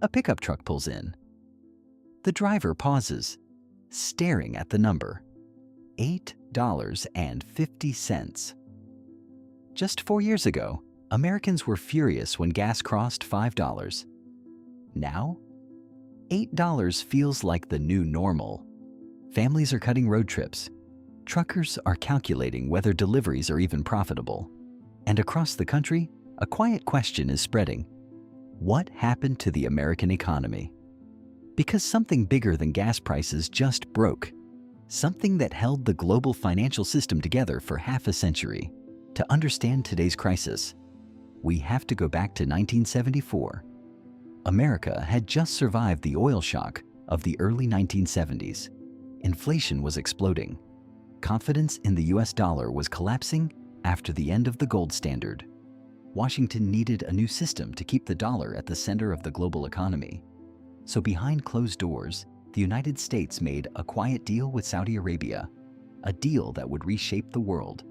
A pickup truck pulls in. The driver pauses, staring at the number, $8.50. Just 4 years ago, Americans were furious when gas crossed $5. Now, $8 feels like the new normal. Families are cutting road trips. Truckers are calculating whether deliveries are even profitable. And across the country, a quiet question is spreading. What happened to the American economy? Because something bigger than gas prices just broke. Something that held the global financial system together for half a century. To understand today's crisis, we have to go back to 1974. America had just survived the oil shock of the early 1970s. Inflation was exploding. Confidence in the U.S. dollar was collapsing after the end of the gold standard. Washington needed a new system to keep the dollar at the center of the global economy. So behind closed doors, the United States made a quiet deal with Saudi Arabia, a deal that would reshape the world.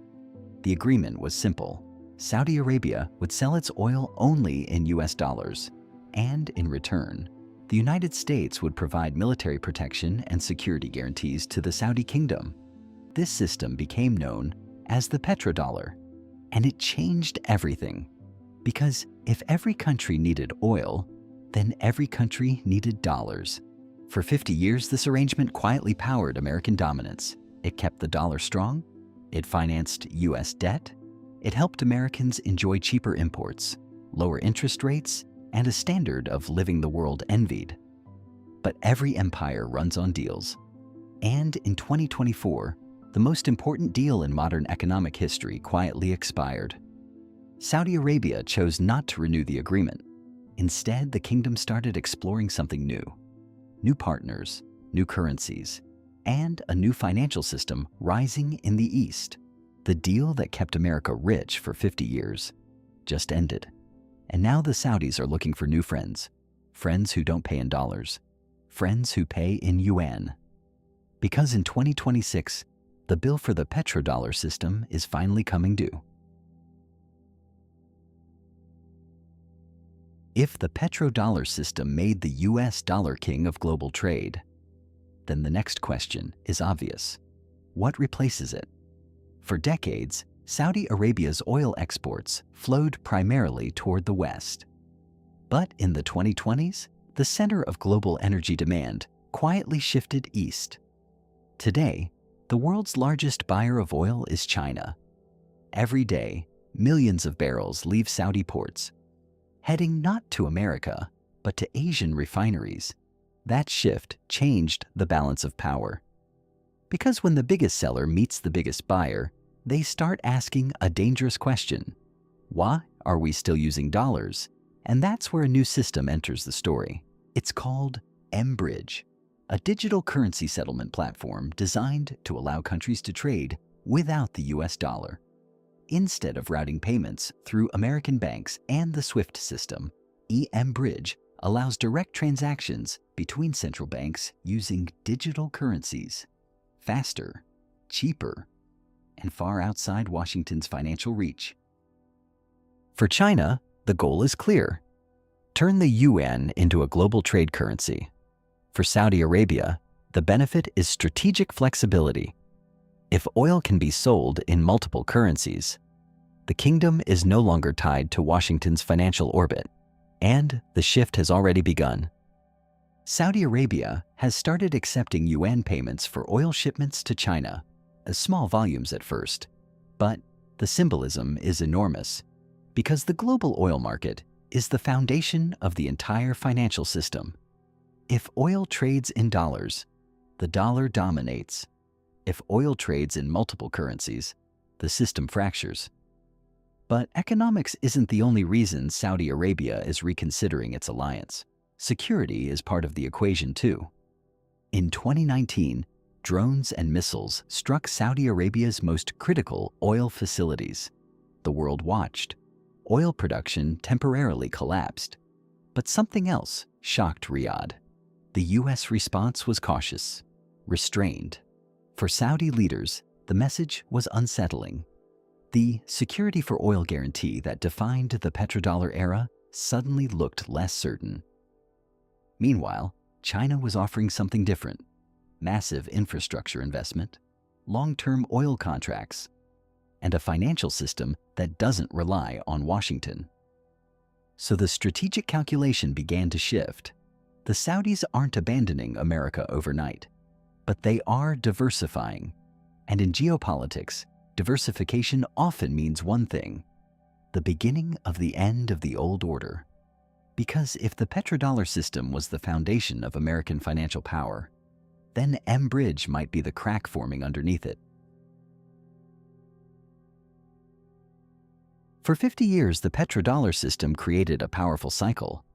The agreement was simple. Saudi Arabia would sell its oil only in U.S. dollars, and in return, the United States would provide military protection and security guarantees to the Saudi kingdom. This system became known as the petrodollar, and it changed everything. Because if every country needed oil, then every country needed dollars. For 50 years, this arrangement quietly powered American dominance. It kept the dollar strong, it financed U.S. debt, it helped Americans enjoy cheaper imports, lower interest rates, and a standard of living the world envied. But every empire runs on deals. And in 2024, the most important deal in modern economic history quietly expired. Saudi Arabia chose not to renew the agreement. Instead, the kingdom started exploring something new. New partners, new currencies, and a new financial system rising in the East. The deal that kept America rich for 50 years just ended. And now the Saudis are looking for new friends. Friends who don't pay in dollars. Friends who pay in yuan. Because in 2026, the bill for the petrodollar system is finally coming due. If the petrodollar system made the U.S. dollar king of global trade, then the next question is obvious. What replaces it? For decades, Saudi Arabia's oil exports flowed primarily toward the West. But in the 2020s, the center of global energy demand quietly shifted east. Today, the world's largest buyer of oil is China. Every day, millions of barrels leave Saudi ports, heading not to America, but to Asian refineries. That shift changed the balance of power. Because when the biggest seller meets the biggest buyer, they start asking a dangerous question. Why are we still using dollars? And that's where a new system enters the story. It's called mBridge, a digital currency settlement platform designed to allow countries to trade without the US dollar. Instead of routing payments through American banks and the SWIFT system, mBridge allows direct transactions between central banks using digital currencies. Faster, cheaper, and far outside Washington's financial reach. For China, the goal is clear. Turn the yuan into a global trade currency. For Saudi Arabia, the benefit is strategic flexibility. If oil can be sold in multiple currencies, the kingdom is no longer tied to Washington's financial orbit, and the shift has already begun. Saudi Arabia has started accepting yuan payments for oil shipments to China, small volumes at first, but the symbolism is enormous because the global oil market is the foundation of the entire financial system. If oil trades in dollars, the dollar dominates. If oil trades in multiple currencies, the system fractures. But economics isn't the only reason Saudi Arabia is reconsidering its alliance. Security is part of the equation too. In 2019, drones and missiles struck Saudi Arabia's most critical oil facilities. The world watched. Oil production temporarily collapsed. But something else shocked Riyadh. The U.S. response was cautious, restrained. For Saudi leaders, the message was unsettling. The security for oil guarantee that defined the petrodollar era suddenly looked less certain. Meanwhile, China was offering something different: massive infrastructure investment, long-term oil contracts, and a financial system that doesn't rely on Washington. So the strategic calculation began to shift. The Saudis aren't abandoning America overnight, but they are diversifying. And in geopolitics, diversification often means one thing: the beginning of the end of the old order. Because if the petrodollar system was the foundation of American financial power, then mBridge might be the crack forming underneath it. For 50 years, the petrodollar system created a powerful cycle.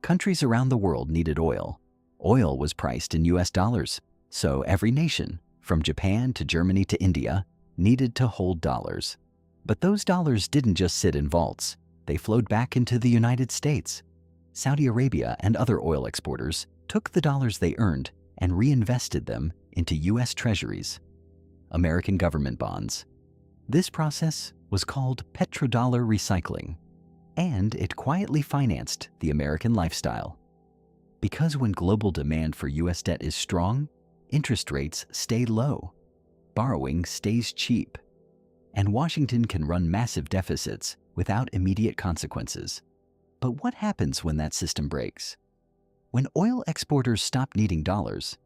Countries around the world needed oil. Oil was priced in US dollars, so every nation, from Japan to Germany to India, needed to hold dollars. But those dollars didn't just sit in vaults. They flowed back into the United States. Saudi Arabia and other oil exporters took the dollars they earned and reinvested them into US treasuries, American government bonds. This process was called Petrodollar Recycling, and it quietly financed the American lifestyle. Because when global demand for US debt is strong, interest rates stay low, borrowing stays cheap, and Washington can run massive deficits without immediate consequences. But what happens when that system breaks? When oil exporters stop needing dollars,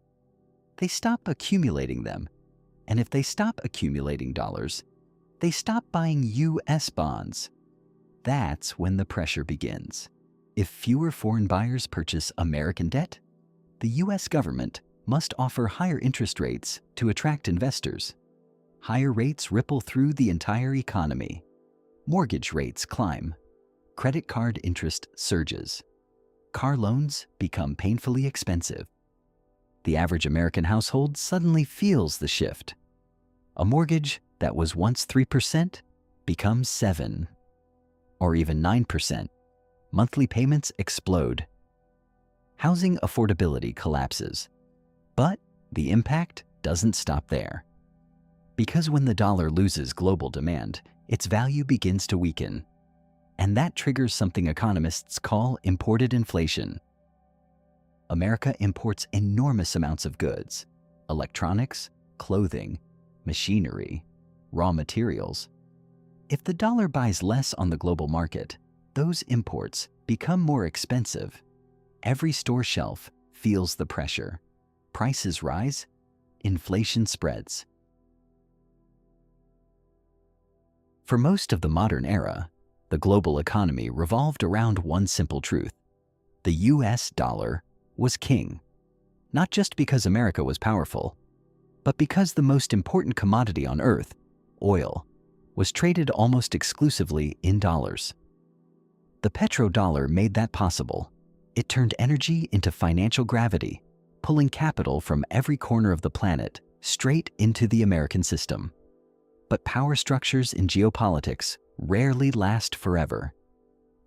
they stop accumulating them. And if they stop accumulating dollars, they stop buying US bonds. That's when the pressure begins. If fewer foreign buyers purchase American debt, the US government must offer higher interest rates to attract investors. Higher rates ripple through the entire economy. Mortgage rates climb. Credit card interest surges. Car loans become painfully expensive. The average American household suddenly feels the shift. A mortgage that was once 3% becomes 7% or even 9%. Monthly payments explode. Housing affordability collapses. But the impact doesn't stop there. Because when the dollar loses global demand, its value begins to weaken. And that triggers something economists call imported inflation. America imports enormous amounts of goods: electronics, clothing, machinery, raw materials. If the dollar buys less on the global market, those imports become more expensive. Every store shelf feels the pressure. Prices rise, inflation spreads. For most of the modern era, the global economy revolved around one simple truth: the US dollar was king. Not just because America was powerful, but because the most important commodity on earth, oil, was traded almost exclusively in dollars. The petrodollar made that possible. It turned energy into financial gravity, pulling capital from every corner of the planet straight into the American system. But power structures in geopolitics rarely last forever.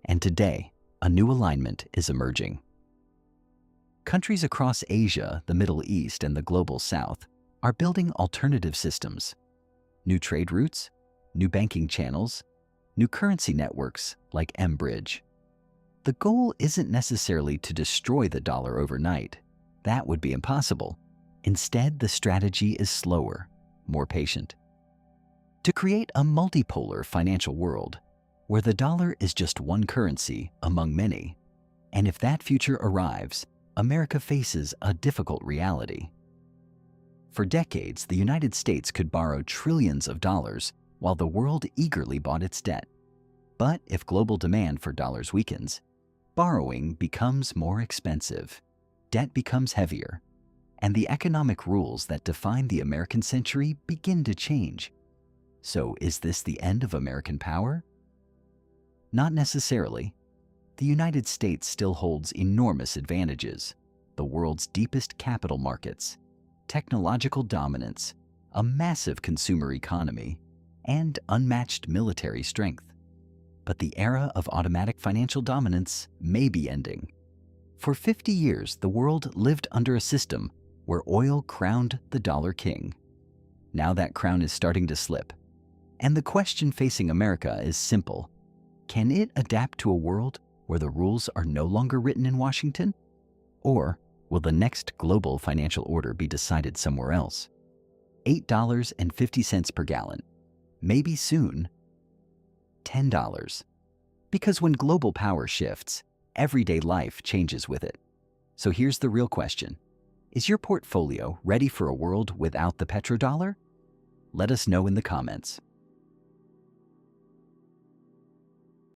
And today, a new alignment is emerging. Countries across Asia, the Middle East, and the Global South are building alternative systems. New trade routes, new banking channels, new currency networks like mBridge. The goal isn't necessarily to destroy the dollar overnight. That would be impossible. Instead, the strategy is slower, more patient. To create a multipolar financial world where the dollar is just one currency among many. And if that future arrives, America faces a difficult reality. For decades, the United States could borrow trillions of dollars while the world eagerly bought its debt. But if global demand for dollars weakens, borrowing becomes more expensive, debt becomes heavier, and the economic rules that define the American century begin to change. So is this the end of American power? Not necessarily. The United States still holds enormous advantages: the world's deepest capital markets, technological dominance, a massive consumer economy, and unmatched military strength. But the era of automatic financial dominance may be ending. For 50 years, the world lived under a system where oil crowned the dollar king. Now that crown is starting to slip. And the question facing America is simple: can it adapt to a world where the rules are no longer written in Washington? Or will the next global financial order be decided somewhere else? $8.50 per gallon. Maybe soon, $10. Because when global power shifts, everyday life changes with it. So here's the real question. Is your portfolio ready for a world without the petrodollar? Let us know in the comments.